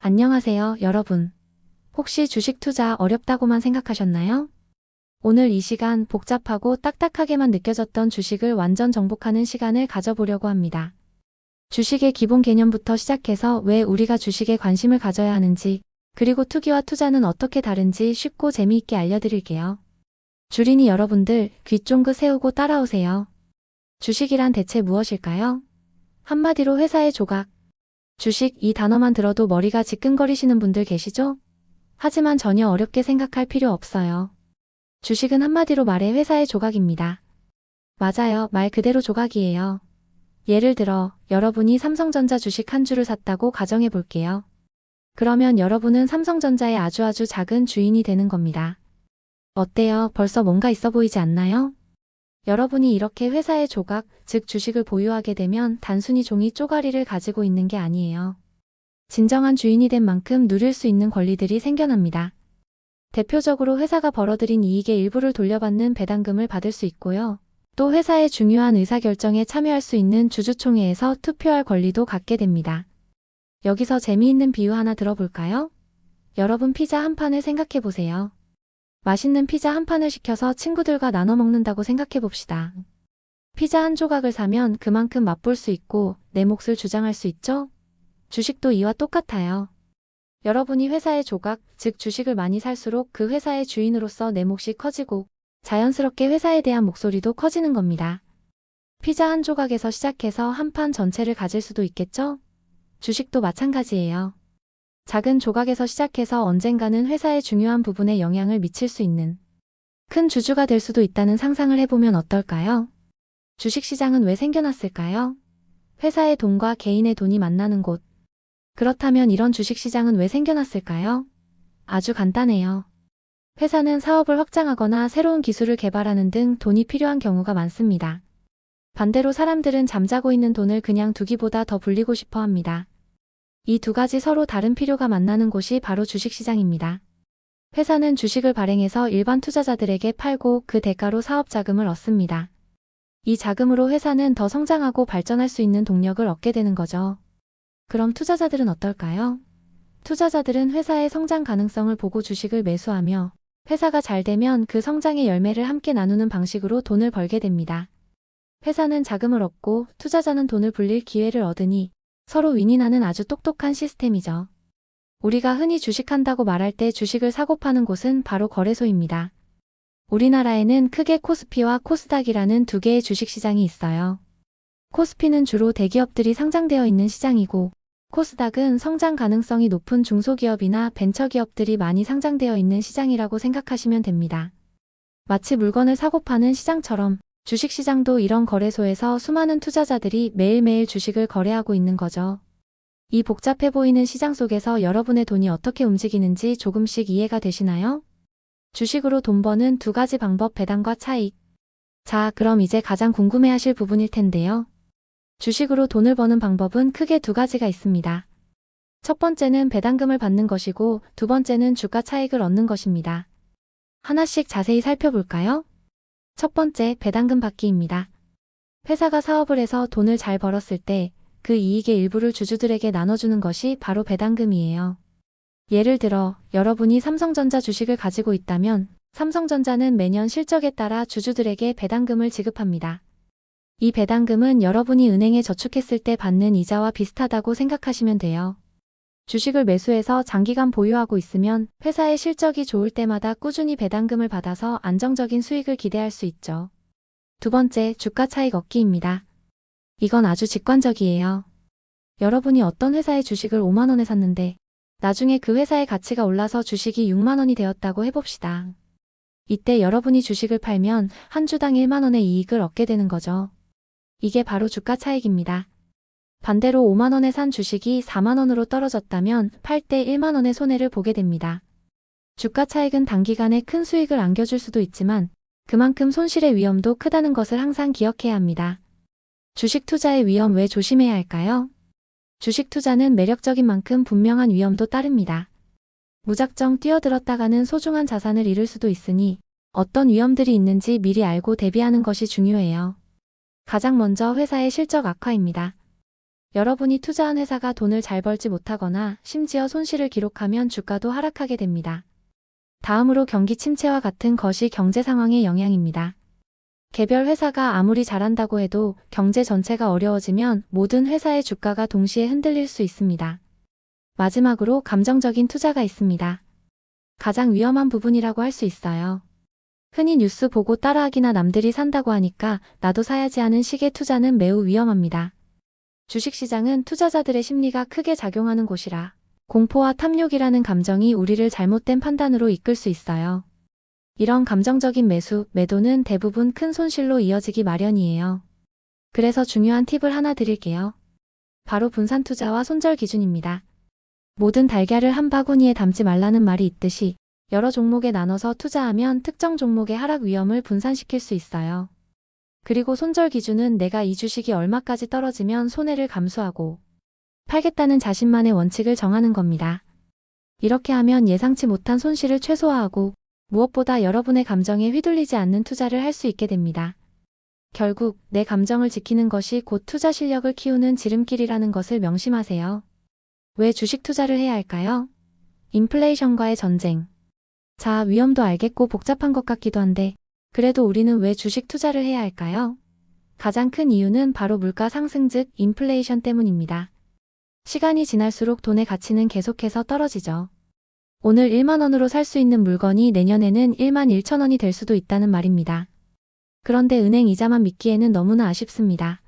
안녕하세요, 여러분. 혹시 주식 투자 어렵다고만 생각하셨나요? 오늘 이 시간 복잡하고 딱딱하게만 느껴졌던 주식을 완전 정복하는 시간을 가져보려고 합니다. 주식의 기본 개념부터 시작해서 왜 우리가 주식에 관심을 가져야 하는지, 그리고 투기와 투자는 어떻게 다른지 쉽고 재미있게 알려드릴게요. 주린이 여러분들 귀 쫑긋 세우고 따라오세요. 주식이란 대체 무엇일까요? 한마디로 회사의 조각. 주식 이 단어만 들어도 머리가 지끈거리시는 분들 계시죠? 하지만 전혀 어렵게 생각할 필요 없어요. 주식은 한마디로 말해 회사의 조각입니다. 맞아요, 말 그대로 조각이에요. 예를 들어 여러분이 삼성전자 주식 한 주를 샀다고 가정해 볼게요. 그러면 여러분은 삼성전자의 아주 작은 주인이 되는 겁니다. 어때요? 벌써 뭔가 있어 보이지 않나요? 여러분이 이렇게 회사의 조각, 즉 주식을 보유하게 되면 단순히 종이 쪼가리를 가지고 있는 게 아니에요. 진정한 주인이 된 만큼 누릴 수 있는 권리들이 생겨납니다. 대표적으로 회사가 벌어들인 이익의 일부를 돌려받는 배당금을 받을 수 있고요. 또 회사의 중요한 의사결정에 참여할 수 있는 주주총회에서 투표할 권리도 갖게 됩니다. 여기서 재미있는 비유 하나 들어볼까요? 여러분 피자 한 판을 생각해 보세요. 맛있는 피자 한 판을 시켜서 친구들과 나눠 먹는다고 생각해 봅시다. 피자 한 조각을 사면 그만큼 맛볼 수 있고 내 몫을 주장할 수 있죠? 주식도 이와 똑같아요. 여러분이 회사의 조각, 즉 주식을 많이 살수록 그 회사의 주인으로서 내 몫이 커지고 자연스럽게 회사에 대한 목소리도 커지는 겁니다. 피자 한 조각에서 시작해서 한 판 전체를 가질 수도 있겠죠? 주식도 마찬가지예요. 작은 조각에서 시작해서 언젠가는 회사의 중요한 부분에 영향을 미칠 수 있는 큰 주주가 될 수도 있다는 상상을 해보면 어떨까요? 주식시장은 왜 생겨났을까요? 회사의 돈과 개인의 돈이 만나는 곳. 그렇다면 이런 주식시장은 왜 생겨났을까요? 아주 간단해요. 회사는 사업을 확장하거나 새로운 기술을 개발하는 등 돈이 필요한 경우가 많습니다. 반대로 사람들은 잠자고 있는 돈을 그냥 두기보다 더 불리고 싶어 합니다. 이 두 가지 서로 다른 필요가 만나는 곳이 바로 주식시장입니다. 회사는 주식을 발행해서 일반 투자자들에게 팔고 그 대가로 사업 자금을 얻습니다. 이 자금으로 회사는 더 성장하고 발전할 수 있는 동력을 얻게 되는 거죠. 그럼 투자자들은 어떨까요? 투자자들은 회사의 성장 가능성을 보고 주식을 매수하며 회사가 잘 되면 그 성장의 열매를 함께 나누는 방식으로 돈을 벌게 됩니다. 회사는 자금을 얻고 투자자는 돈을 불릴 기회를 얻으니 서로 윈윈하는 아주 똑똑한 시스템이죠. 우리가 흔히 주식한다고 말할 때 주식을 사고 파는 곳은 바로 거래소입니다. 우리나라에는 크게 코스피와 코스닥이라는 두 개의 주식시장이 있어요. 코스피는 주로 대기업들이 상장되어 있는 시장이고 코스닥은 성장 가능성이 높은 중소기업이나 벤처기업들이 많이 상장되어 있는 시장이라고 생각하시면 됩니다. 마치 물건을 사고 파는 시장처럼 주식시장도 이런 거래소에서 수많은 투자자들이 매일매일 주식을 거래하고 있는 거죠. 이 복잡해 보이는 시장 속에서 여러분의 돈이 어떻게 움직이는지 조금씩 이해가 되시나요? 주식으로 돈 버는 두 가지 방법 배당과 차익. 자, 그럼 이제 가장 궁금해하실 부분일 텐데요. 주식으로 돈을 버는 방법은 크게 두 가지가 있습니다. 첫 번째는 배당금을 받는 것이고 두 번째는 주가 차익을 얻는 것입니다. 하나씩 자세히 살펴볼까요? 첫 번째, 배당금 받기입니다. 회사가 사업을 해서 돈을 잘 벌었을 때 그 이익의 일부를 주주들에게 나눠주는 것이 바로 배당금이에요. 예를 들어 여러분이 삼성전자 주식을 가지고 있다면 삼성전자는 매년 실적에 따라 주주들에게 배당금을 지급합니다. 이 배당금은 여러분이 은행에 저축했을 때 받는 이자와 비슷하다고 생각하시면 돼요. 주식을 매수해서 장기간 보유하고 있으면 회사의 실적이 좋을 때마다 꾸준히 배당금을 받아서 안정적인 수익을 기대할 수 있죠. 두 번째, 주가 차익 얻기입니다. 이건 아주 직관적이에요. 여러분이 어떤 회사의 주식을 5만 원에 샀는데 나중에 그 회사의 가치가 올라서 주식이 6만 원이 되었다고 해봅시다. 이때 여러분이 주식을 팔면 한 주당 1만 원의 이익을 얻게 되는 거죠. 이게 바로 주가 차익입니다. 반대로 5만 원에 산 주식이 4만 원으로 떨어졌다면 팔 때 1만 원의 손해를 보게 됩니다. 주가 차익은 단기간에 큰 수익을 안겨줄 수도 있지만 그만큼 손실의 위험도 크다는 것을 항상 기억해야 합니다. 주식 투자의 위험 왜 조심해야 할까요? 주식 투자는 매력적인 만큼 분명한 위험도 따릅니다. 무작정 뛰어들었다가는 소중한 자산을 잃을 수도 있으니 어떤 위험들이 있는지 미리 알고 대비하는 것이 중요해요. 가장 먼저 회사의 실적 악화입니다. 여러분이 투자한 회사가 돈을 잘 벌지 못하거나 심지어 손실을 기록하면 주가도 하락하게 됩니다. 다음으로 경기 침체와 같은 것이 경제 상황의 영향입니다. 개별 회사가 아무리 잘한다고 해도 경제 전체가 어려워지면 모든 회사의 주가가 동시에 흔들릴 수 있습니다. 마지막으로 감정적인 투자가 있습니다. 가장 위험한 부분이라고 할 수 있어요. 흔히 뉴스 보고 따라하기나 남들이 산다고 하니까 나도 사야지 하는 식의 투자는 매우 위험합니다. 주식시장은 투자자들의 심리가 크게 작용하는 곳이라 공포와 탐욕이라는 감정이 우리를 잘못된 판단으로 이끌 수 있어요. 이런 감정적인 매수, 매도는 대부분 큰 손실로 이어지기 마련이에요. 그래서 중요한 팁을 하나 드릴게요. 바로 분산 투자와 손절 기준입니다. 모든 달걀을 한 바구니에 담지 말라는 말이 있듯이 여러 종목에 나눠서 투자하면 특정 종목의 하락 위험을 분산시킬 수 있어요. 그리고 손절 기준은 내가 이 주식이 얼마까지 떨어지면 손해를 감수하고 팔겠다는 자신만의 원칙을 정하는 겁니다. 이렇게 하면 예상치 못한 손실을 최소화하고 무엇보다 여러분의 감정에 휘둘리지 않는 투자를 할 수 있게 됩니다. 결국 내 감정을 지키는 것이 곧 투자 실력을 키우는 지름길이라는 것을 명심하세요. 왜 주식 투자를 해야 할까요? 인플레이션과의 전쟁. 자, 위험도 알겠고 복잡한 것 같기도 한데 그래도 우리는 왜 주식 투자를 해야 할까요? 가장 큰 이유는 바로 물가 상승 즉 인플레이션 때문입니다. 시간이 지날수록 돈의 가치는 계속해서 떨어지죠. 오늘 1만 원으로 살 수 있는 물건이 내년에는 1만 1천 원이 될 수도 있다는 말입니다. 그런데 은행 이자만 믿기에는 너무나 아쉽습니다.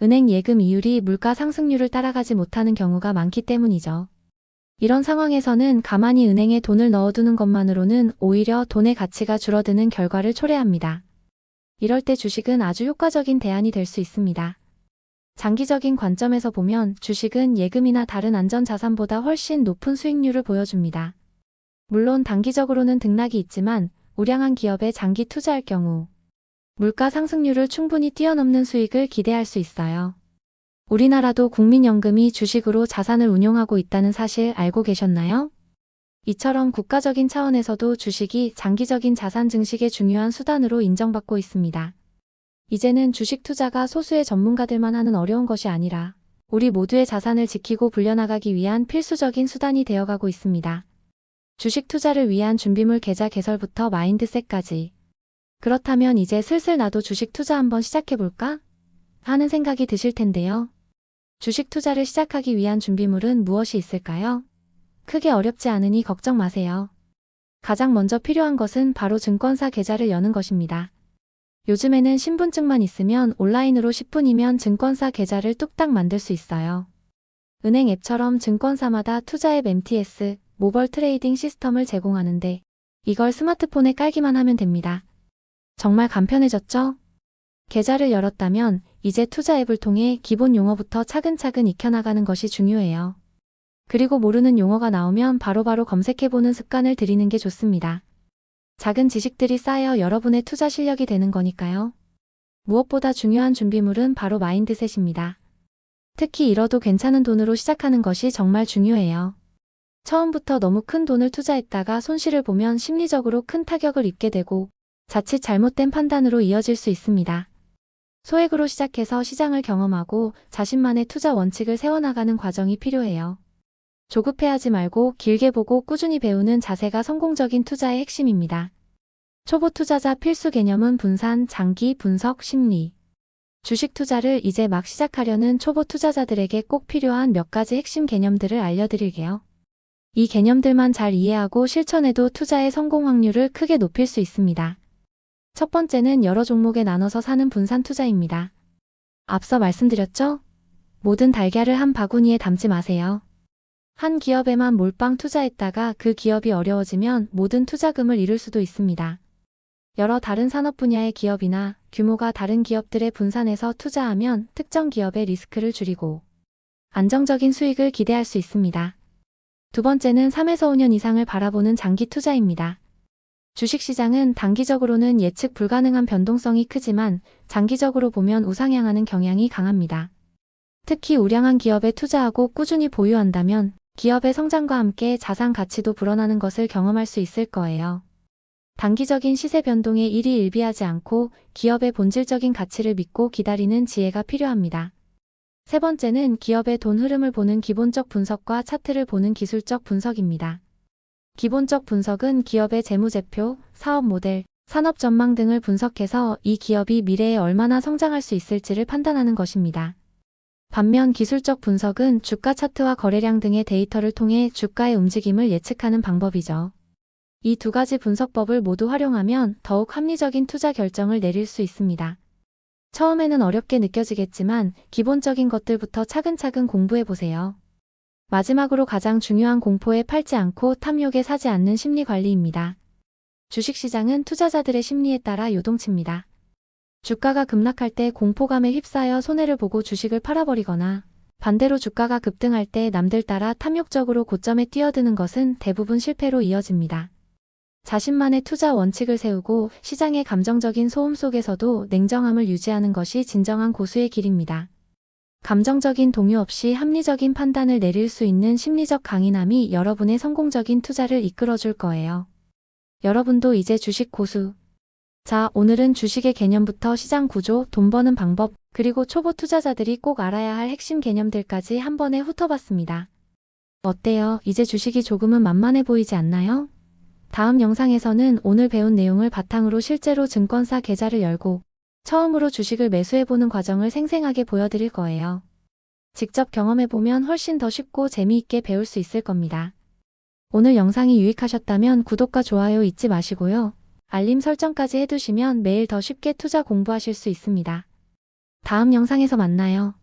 은행 예금 이율이 물가 상승률을 따라가지 못하는 경우가 많기 때문이죠. 이런 상황에서는 가만히 은행에 돈을 넣어두는 것만으로는 오히려 돈의 가치가 줄어드는 결과를 초래합니다. 이럴 때 주식은 아주 효과적인 대안이 될 수 있습니다. 장기적인 관점에서 보면 주식은 예금이나 다른 안전자산보다 훨씬 높은 수익률을 보여줍니다. 물론 단기적으로는 등락이 있지만 우량한 기업에 장기 투자할 경우 물가 상승률을 충분히 뛰어넘는 수익을 기대할 수 있어요. 우리나라도 국민연금이 주식으로 자산을 운용하고 있다는 사실 알고 계셨나요? 이처럼 국가적인 차원에서도 주식이 장기적인 자산 증식의 중요한 수단으로 인정받고 있습니다. 이제는 주식 투자가 소수의 전문가들만 하는 어려운 것이 아니라 우리 모두의 자산을 지키고 불려나가기 위한 필수적인 수단이 되어가고 있습니다. 주식 투자를 위한 준비물 계좌 개설부터 마인드셋까지. 그렇다면 이제 슬슬 나도 주식 투자 한번 시작해볼까? 하는 생각이 드실 텐데요. 주식 투자를 시작하기 위한 준비물은 무엇이 있을까요? 크게 어렵지 않으니 걱정 마세요. 가장 먼저 필요한 것은 바로 증권사 계좌를 여는 것입니다. 요즘에는 신분증만 있으면 온라인으로 10분이면 증권사 계좌를 뚝딱 만들 수 있어요. 은행 앱처럼 증권사마다 투자 앱 MTS, 모바일 트레이딩 시스템을 제공하는데 이걸 스마트폰에 깔기만 하면 됩니다. 정말 간편해졌죠? 계좌를 열었다면 이제 투자 앱을 통해 기본 용어부터 차근차근 익혀나가는 것이 중요해요. 그리고 모르는 용어가 나오면 바로바로 검색해보는 습관을 들이는 게 좋습니다. 작은 지식들이 쌓여 여러분의 투자 실력이 되는 거니까요. 무엇보다 중요한 준비물은 바로 마인드셋입니다. 특히 잃어도 괜찮은 돈으로 시작하는 것이 정말 중요해요. 처음부터 너무 큰 돈을 투자했다가 손실을 보면 심리적으로 큰 타격을 입게 되고 자칫 잘못된 판단으로 이어질 수 있습니다. 소액으로 시작해서 시장을 경험하고 자신만의 투자 원칙을 세워나가는 과정이 필요해요. 조급해하지 말고 길게 보고 꾸준히 배우는 자세가 성공적인 투자의 핵심입니다. 초보 투자자 필수 개념은 분산, 장기, 분석, 심리. 주식 투자를 이제 막 시작하려는 초보 투자자들에게 꼭 필요한 몇 가지 핵심 개념들을 알려드릴게요. 이 개념들만 잘 이해하고 실천해도 투자의 성공 확률을 크게 높일 수 있습니다. 첫 번째는 여러 종목에 나눠서 사는 분산 투자입니다. 앞서 말씀드렸죠? 모든 달걀을 한 바구니에 담지 마세요. 한 기업에만 몰빵 투자했다가 그 기업이 어려워지면 모든 투자금을 잃을 수도 있습니다. 여러 다른 산업 분야의 기업이나 규모가 다른 기업들에 분산해서 투자하면 특정 기업의 리스크를 줄이고 안정적인 수익을 기대할 수 있습니다. 두 번째는 3에서 5년 이상을 바라보는 장기 투자입니다. 주식시장은 단기적으로는 예측 불가능한 변동성이 크지만 장기적으로 보면 우상향하는 경향이 강합니다. 특히 우량한 기업에 투자하고 꾸준히 보유한다면 기업의 성장과 함께 자산 가치도 불어나는 것을 경험할 수 있을 거예요. 단기적인 시세 변동에 일희일비하지 않고 기업의 본질적인 가치를 믿고 기다리는 지혜가 필요합니다. 세 번째는 기업의 돈 흐름을 보는 기본적 분석과 차트를 보는 기술적 분석입니다. 기본적 분석은 기업의 재무제표, 사업 모델, 산업 전망 등을 분석해서 이 기업이 미래에 얼마나 성장할 수 있을지를 판단하는 것입니다. 반면 기술적 분석은 주가 차트와 거래량 등의 데이터를 통해 주가의 움직임을 예측하는 방법이죠. 이 두 가지 분석법을 모두 활용하면 더욱 합리적인 투자 결정을 내릴 수 있습니다. 처음에는 어렵게 느껴지겠지만 기본적인 것들부터 차근차근 공부해 보세요. 마지막으로 가장 중요한 공포에 팔지 않고 탐욕에 사지 않는 심리 관리입니다. 주식시장은 투자자들의 심리에 따라 요동칩니다. 주가가 급락할 때 공포감에 휩싸여 손해를 보고 주식을 팔아버리거나 반대로 주가가 급등할 때 남들 따라 탐욕적으로 고점에 뛰어드는 것은 대부분 실패로 이어집니다. 자신만의 투자 원칙을 세우고 시장의 감정적인 소음 속에서도 냉정함을 유지하는 것이 진정한 고수의 길입니다. 감정적인 동요 없이 합리적인 판단을 내릴 수 있는 심리적 강인함이 여러분의 성공적인 투자를 이끌어줄 거예요. 여러분도 이제 주식 고수. 자, 오늘은 주식의 개념부터 시장 구조, 돈 버는 방법, 그리고 초보 투자자들이 꼭 알아야 할 핵심 개념들까지 한 번에 훑어봤습니다. 어때요? 이제 주식이 조금은 만만해 보이지 않나요? 다음 영상에서는 오늘 배운 내용을 바탕으로 실제로 증권사 계좌를 열고 처음으로 주식을 매수해보는 과정을 생생하게 보여드릴 거예요. 직접 경험해보면 훨씬 더 쉽고 재미있게 배울 수 있을 겁니다. 오늘 영상이 유익하셨다면 구독과 좋아요 잊지 마시고요. 알림 설정까지 해두시면 매일 더 쉽게 투자 공부하실 수 있습니다. 다음 영상에서 만나요.